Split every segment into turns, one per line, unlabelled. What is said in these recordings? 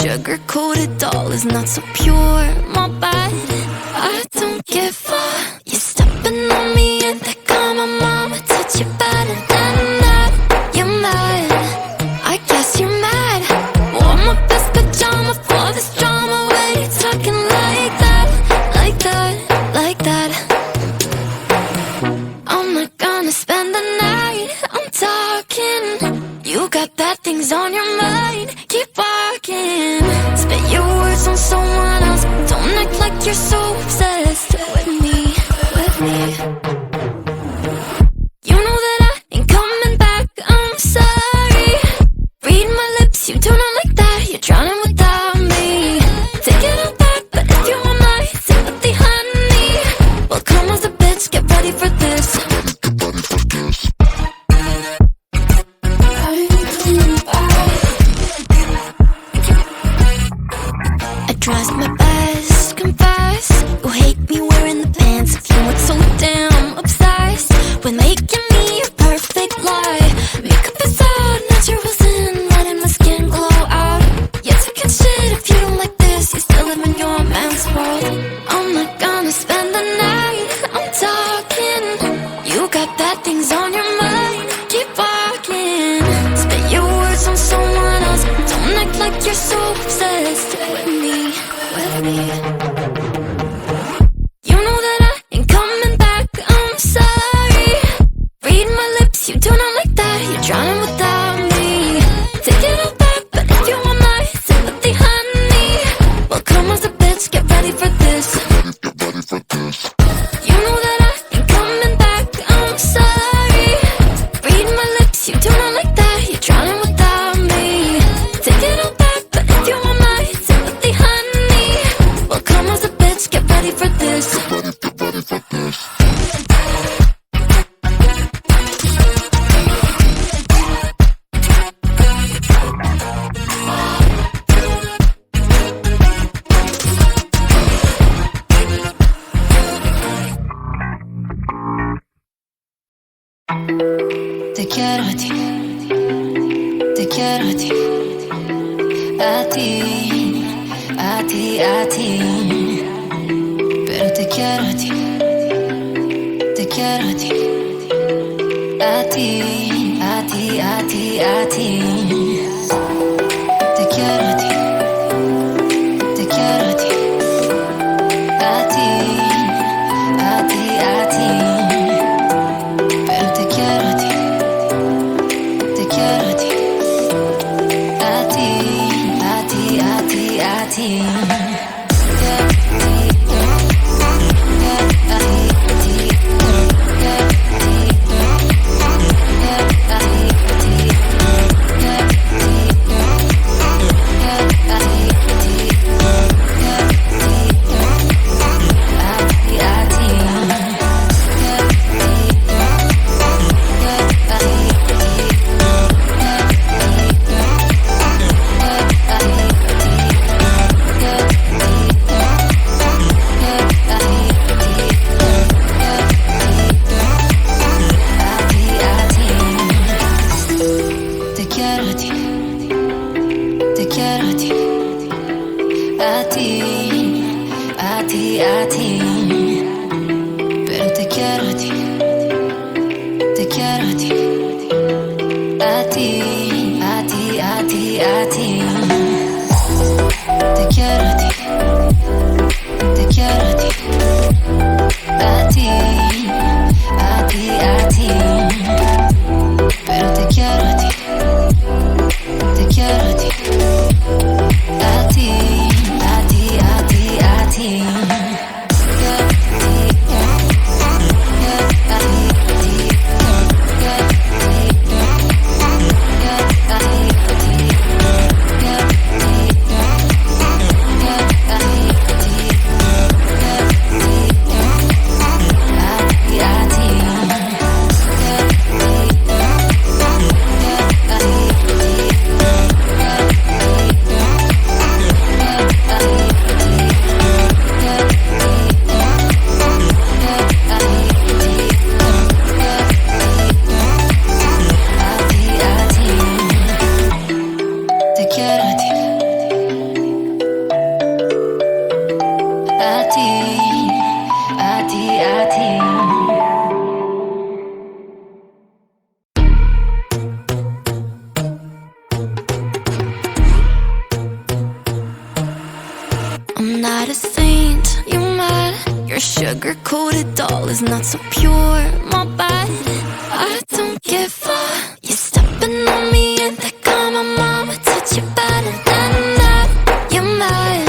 Sugar-coated doll is not so pure, my bad. I don't give a. You're stepping on me and that got my mama touch you better than that. You're mad, I guess you're mad. Wore my best pajama for this drama. Why you talking like that, like that, like that? I'm not gonna spend the night, I'm talking. You got bad things on your mind, keep walking. Spit your words on someone else. Don't act like you're so obsessed with me, with me. You know that I ain't coming back, I'm sorry. Read my lips, you do not like that. You're drowning without me. Take it all back, but if you want my sympathy, honey, well, come as a bitch, get ready for this. Trust my best, confess. You hate me wearing the pants if you weren't so damn obsessed with making me a perfect lie. Makeup is out, natural sin, letting my skin glow out. You're taking shit if you don't like this. You still live in your man's world. I'm not gonna spend the night, I'm talking. You got bad things on your mind, keep walking. Spit your words on someone else. Don't act like you're so obsessed with me, with me. You know that I ain't coming back, I'm sorry. Read my lips, you do not like that. You're drowning without me. Take it all back, but if you want my sympathy, honey, well, come as a bitch, get ready for this. You know that I ain't coming back, I'm sorry. Read my lips, you do not like that. You're drowning without me. Take it all back, but if you want my sympathy, honey, well, come as a bitch, get ready for this.
Get ready for this.
Te quiero a ti, te quiero a ti, a ti, a ti, a ti. Pero te quiero a ti, te quiero a ti, a ti, a ti, a ti, a ti. Te quiero a ti, te quiero a ti, a ti, a ti, a ti. Pero te quiero a ti, te quiero a ti, a ti, a ti, a ti, a ti. I'm not a saint, you mad? Your sugar-coated doll is not so pure, my bad. I don't give a. You're stepping on me and they call my mama, touch you better than that. You're mad,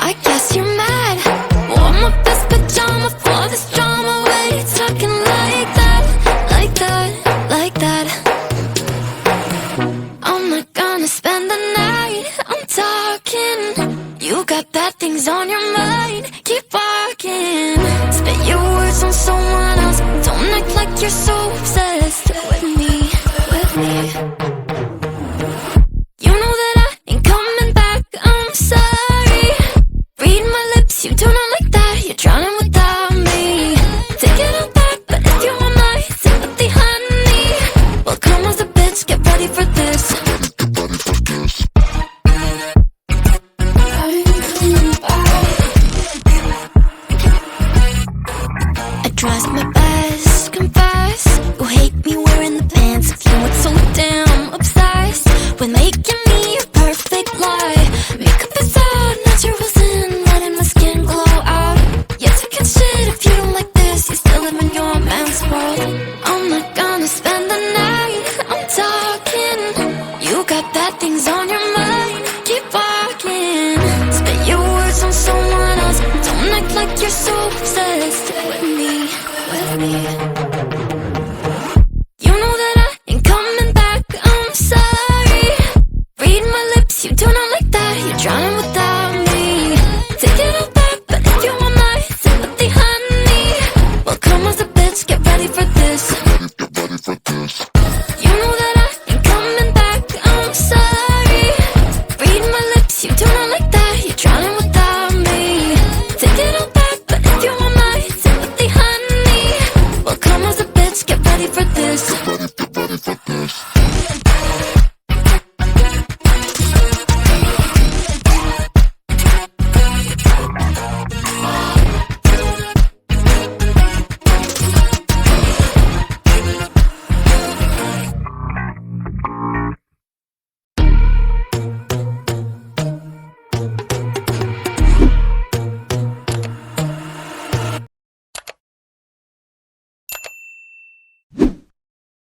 I guess you're mad. Wore my best pajama for this drama. Why you talking like that, like that, like that? I'm not gonna spend the night, I'm talking. You got bad things on your mind, keep walking. Spit your words on someone else. Don't act like you're so obsessed with me, with me. You know that I ain't coming back, I'm sorry. Read my lips, you do not like that. You're drowning without me. Take it all back, but if you want my sympathy, honey, well, come as a bitch, get ready for this. Tries my best, confess. You hate me wearing the pants if you weren't so damn obsessed with making